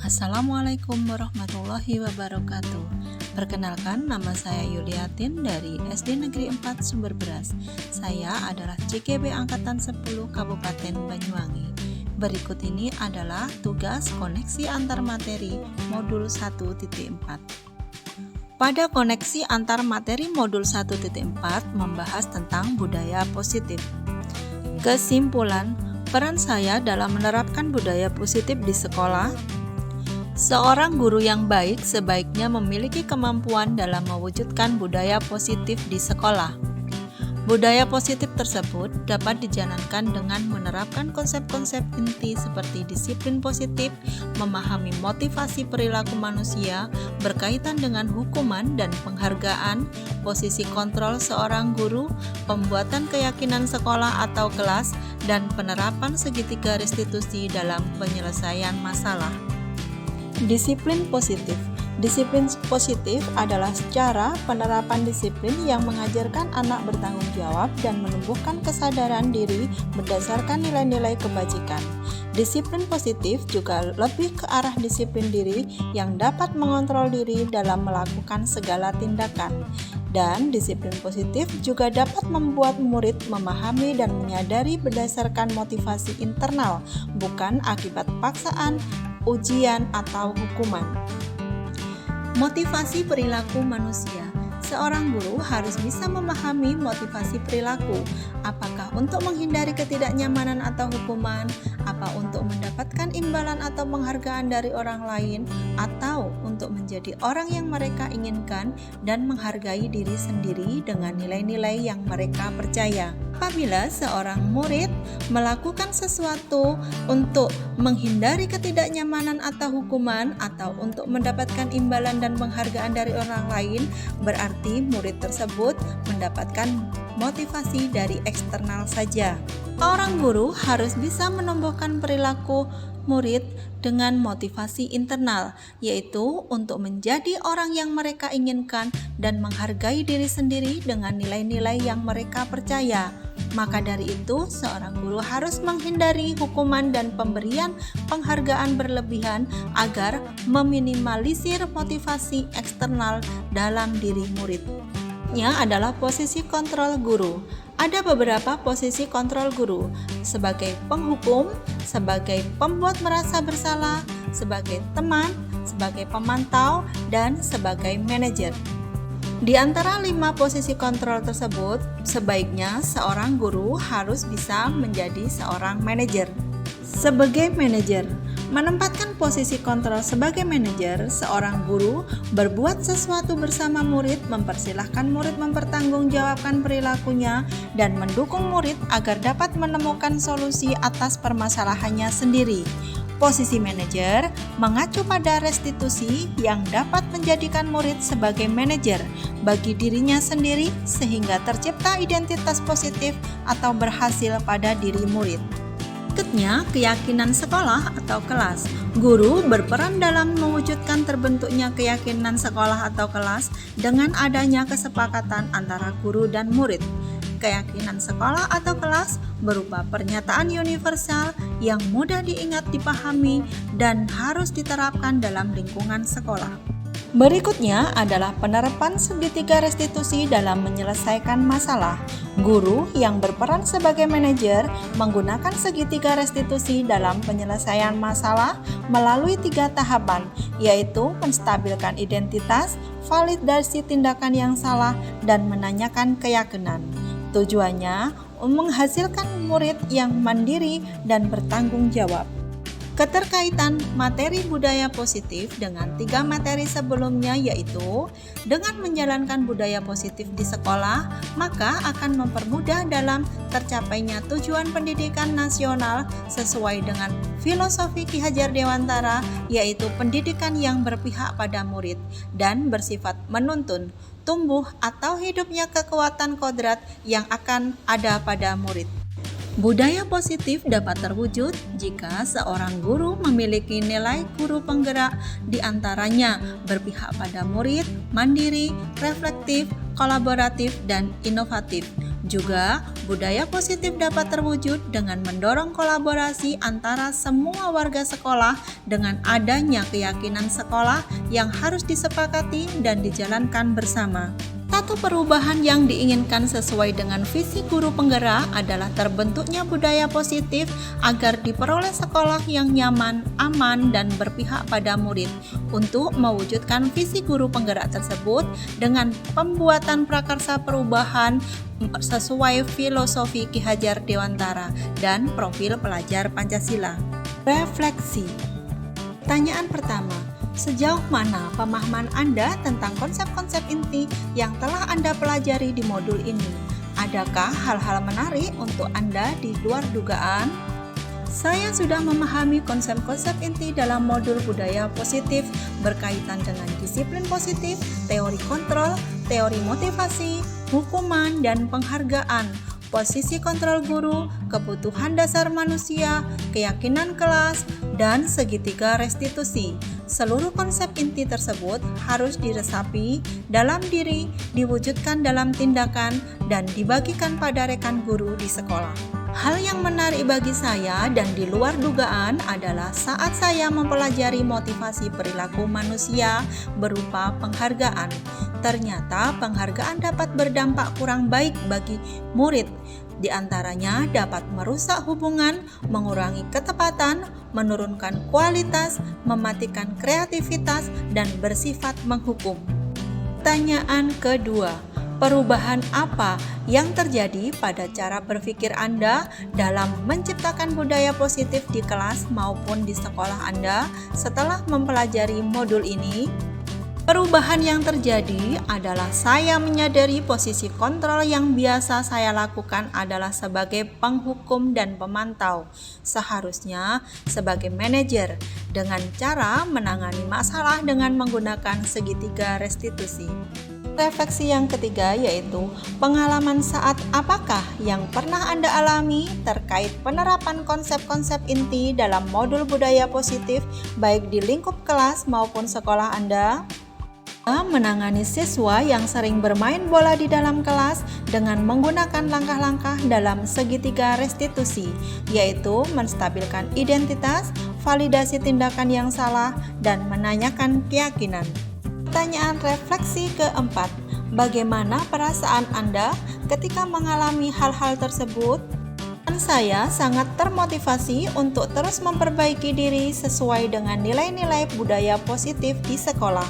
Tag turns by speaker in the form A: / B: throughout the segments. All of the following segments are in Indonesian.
A: Assalamualaikum warahmatullahi wabarakatuh. Perkenalkan, nama saya Yuliatin dari SD Negeri 4 Sumber Beras. Saya adalah CGB Angkatan 10 Kabupaten Banyuwangi. Berikut ini adalah tugas koneksi antar materi modul 1.4. Pada koneksi antar materi modul 1.4 membahas tentang budaya positif. Kesimpulan, peran saya dalam menerapkan budaya positif di sekolah. Seorang guru yang baik sebaiknya memiliki kemampuan dalam mewujudkan budaya positif di sekolah. Budaya positif tersebut dapat dijalankan dengan menerapkan konsep-konsep inti seperti disiplin positif, memahami motivasi perilaku manusia berkaitan dengan hukuman dan penghargaan, posisi kontrol seorang guru, pembuatan keyakinan sekolah atau kelas, dan penerapan segitiga restitusi dalam penyelesaian masalah. Disiplin positif. Disiplin positif adalah cara penerapan disiplin yang mengajarkan anak bertanggung jawab dan menumbuhkan kesadaran diri berdasarkan nilai-nilai kebajikan. Disiplin positif juga lebih ke arah disiplin diri yang dapat mengontrol diri dalam melakukan segala tindakan. Dan disiplin positif juga dapat membuat murid memahami dan menyadari berdasarkan motivasi internal, bukan akibat paksaan, ujian, atau hukuman. Motivasi perilaku manusia. Seorang guru harus bisa memahami motivasi perilaku, apakah untuk menghindari ketidaknyamanan atau hukuman, apa untuk mendapatkan imbalan atau penghargaan dari orang lain, atau untuk menjadi orang yang mereka inginkan dan menghargai diri sendiri dengan nilai-nilai yang mereka percaya. Apabila seorang murid melakukan sesuatu untuk menghindari ketidaknyamanan atau hukuman, atau untuk mendapatkan imbalan dan penghargaan dari orang lain, berarti murid tersebut mendapatkan motivasi dari eksternal saja. Seorang guru harus bisa menumbuhkan perilaku murid dengan motivasi internal, yaitu untuk menjadi orang yang mereka inginkan dan menghargai diri sendiri dengan nilai-nilai yang mereka percaya. Maka dari itu, seorang guru harus menghindari hukuman dan pemberian penghargaan berlebihan agar meminimalisir motivasi eksternal dalam diri murid. Adalah posisi kontrol guru. Ada beberapa posisi kontrol guru, sebagai penghukum, sebagai pembuat merasa bersalah, sebagai teman, sebagai pemantau, dan sebagai manajer. Di antara 5 posisi kontrol tersebut, sebaiknya seorang guru harus bisa menjadi seorang manajer. Sebagai manajer, menempatkan posisi kontrol sebagai manajer, seorang guru berbuat sesuatu bersama murid, mempersilahkan murid mempertanggungjawabkan perilakunya, dan mendukung murid agar dapat menemukan solusi atas permasalahannya sendiri. Posisi manajer mengacu pada restitusi yang dapat menjadikan murid sebagai manajer bagi dirinya sendiri sehingga tercipta identitas positif atau berhasil pada diri murid. Berikutnya, keyakinan sekolah atau kelas. Guru berperan dalam mewujudkan terbentuknya keyakinan sekolah atau kelas dengan adanya kesepakatan antara guru dan murid. Keyakinan sekolah atau kelas berupa pernyataan universal yang mudah diingat, dipahami, dan harus diterapkan dalam lingkungan sekolah. Berikutnya adalah penerapan segitiga restitusi dalam menyelesaikan masalah. Guru yang berperan sebagai manajer menggunakan segitiga restitusi dalam penyelesaian masalah melalui 3 tahapan, yaitu menstabilkan identitas, validasi tindakan yang salah, dan menanyakan keyakinan. Tujuannya menghasilkan murid yang mandiri dan bertanggung jawab. Keterkaitan materi budaya positif dengan 3 materi sebelumnya, yaitu dengan menjalankan budaya positif di sekolah, maka akan mempermudah dalam tercapainya tujuan pendidikan nasional sesuai dengan filosofi Ki Hajar Dewantara, yaitu pendidikan yang berpihak pada murid dan bersifat menuntun, tumbuh atau hidupnya kekuatan kodrat yang akan ada pada murid. Budaya positif dapat terwujud jika seorang guru memiliki nilai guru penggerak, di antaranya berpihak pada murid, mandiri, reflektif, kolaboratif, dan inovatif. Juga, budaya positif dapat terwujud dengan mendorong kolaborasi antara semua warga sekolah dengan adanya keyakinan sekolah yang harus disepakati dan dijalankan bersama. Satu perubahan yang diinginkan sesuai dengan visi guru penggerak adalah terbentuknya budaya positif agar diperoleh sekolah yang nyaman, aman, dan berpihak pada murid. Untuk mewujudkan visi guru penggerak tersebut dengan pembuatan prakarsa perubahan sesuai filosofi Ki Hajar Dewantara dan profil pelajar Pancasila. Refleksi. Pertanyaan pertama. Sejauh mana pemahaman Anda tentang konsep-konsep inti yang telah Anda pelajari di modul ini? Adakah hal-hal menarik untuk Anda di luar dugaan? Saya sudah memahami konsep-konsep inti dalam modul budaya positif berkaitan dengan disiplin positif, teori kontrol, teori motivasi, hukuman, dan penghargaan, posisi kontrol guru, kebutuhan dasar manusia, keyakinan kelas, dan segitiga restitusi. Seluruh konsep inti tersebut harus diresapi dalam diri, diwujudkan dalam tindakan, dan dibagikan pada rekan guru di sekolah. Hal yang menarik bagi saya dan di luar dugaan adalah saat saya mempelajari motivasi perilaku manusia berupa penghargaan. Ternyata penghargaan dapat berdampak kurang baik bagi murid. Di antaranya dapat merusak hubungan, mengurangi ketepatan, menurunkan kualitas, mematikan kreativitas, dan bersifat menghukum. Pertanyaan kedua. Perubahan apa yang terjadi pada cara berpikir Anda dalam menciptakan budaya positif di kelas maupun di sekolah Anda setelah mempelajari modul ini? Perubahan yang terjadi adalah saya menyadari posisi kontrol yang biasa saya lakukan adalah sebagai penghukum dan pemantau, seharusnya sebagai manajer, dengan cara menangani masalah dengan menggunakan segitiga restitusi. Refleksi yang ketiga yaitu pengalaman saat apakah yang pernah Anda alami terkait penerapan konsep-konsep inti dalam modul budaya positif baik di lingkup kelas maupun sekolah Anda. Menangani siswa yang sering bermain bola di dalam kelas dengan menggunakan langkah-langkah dalam segitiga restitusi, yaitu menstabilkan identitas, validasi tindakan yang salah, dan menanyakan keyakinan. Pertanyaan refleksi keempat, bagaimana perasaan Anda ketika mengalami hal-hal tersebut? Saya sangat termotivasi untuk terus memperbaiki diri sesuai dengan nilai-nilai budaya positif di sekolah.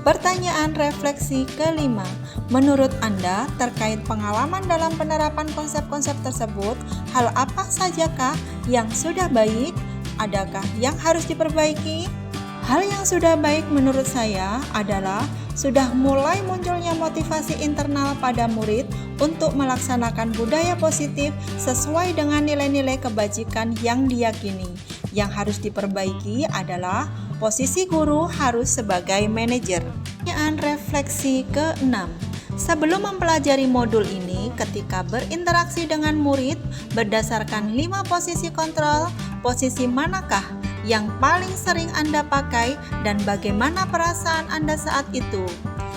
A: Pertanyaan refleksi kelima, menurut Anda terkait pengalaman dalam penerapan konsep-konsep tersebut, hal apa sajakah yang sudah baik? Adakah yang harus diperbaiki? Hal yang sudah baik menurut saya adalah sudah mulai munculnya motivasi internal pada murid untuk melaksanakan budaya positif sesuai dengan nilai-nilai kebajikan yang diyakini. Yang harus diperbaiki adalah posisi guru harus sebagai manajer. Pertanyaan refleksi ke-6. Sebelum mempelajari modul ini, ketika berinteraksi dengan murid berdasarkan 5 posisi kontrol, posisi manakah yang paling sering Anda pakai dan bagaimana perasaan Anda saat itu?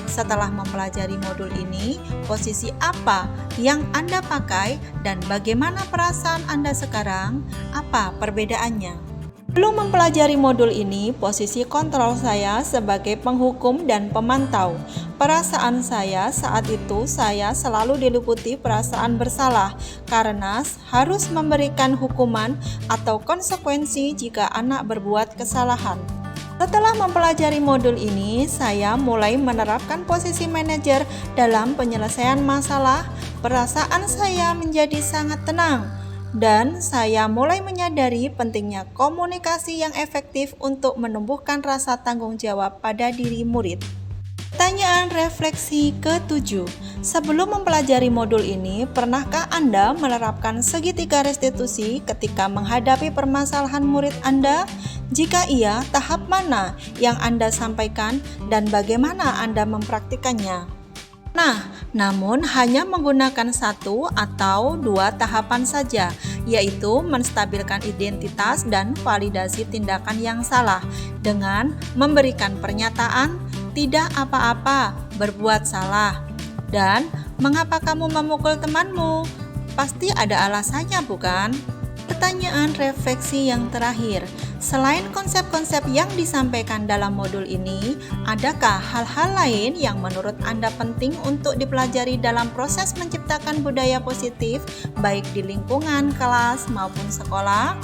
A: Setelah mempelajari modul ini, posisi apa yang Anda pakai dan bagaimana perasaan Anda sekarang? Apa perbedaannya? Belum mempelajari modul ini, posisi kontrol saya sebagai penghukum dan pemantau. Perasaan saya saat itu saya selalu diliputi perasaan bersalah karena harus memberikan hukuman atau konsekuensi jika anak berbuat kesalahan. Setelah mempelajari modul ini, saya mulai menerapkan posisi manajer dalam penyelesaian masalah. Perasaan saya menjadi sangat tenang. Dan saya mulai menyadari pentingnya komunikasi yang efektif untuk menumbuhkan rasa tanggung jawab pada diri murid. Pertanyaan refleksi ke-7. Sebelum mempelajari modul ini, pernahkah Anda menerapkan segitiga restitusi ketika menghadapi permasalahan murid Anda? Jika iya, tahap mana yang Anda sampaikan dan bagaimana Anda mempraktikannya? Namun hanya menggunakan 1 atau 2 tahapan saja, yaitu menstabilkan identitas dan validasi tindakan yang salah dengan memberikan pernyataan tidak apa-apa berbuat salah dan Mengapa kamu memukul temanmu? Pasti ada alasannya, bukan? Pertanyaan refleksi yang terakhir, selain konsep-konsep yang disampaikan dalam modul ini, adakah hal-hal lain yang menurut Anda penting untuk dipelajari dalam proses menciptakan budaya positif, baik di lingkungan kelas maupun sekolah?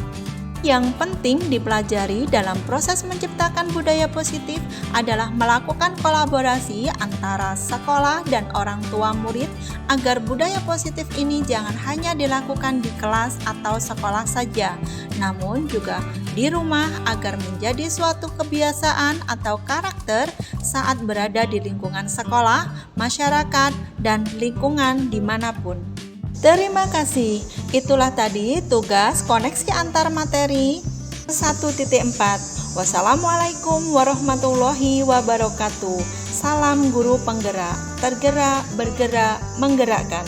A: Yang penting dipelajari dalam proses menciptakan budaya positif adalah melakukan kolaborasi antara sekolah dan orang tua murid agar budaya positif ini jangan hanya dilakukan di kelas atau sekolah saja, namun juga di rumah agar menjadi suatu kebiasaan atau karakter saat berada di lingkungan sekolah, masyarakat, dan lingkungan dimanapun. Terima kasih. Itulah tadi tugas koneksi antar materi 1.4. Wassalamualaikum warahmatullahi wabarakatuh. Salam guru penggerak, tergerak, bergerak, menggerakkan.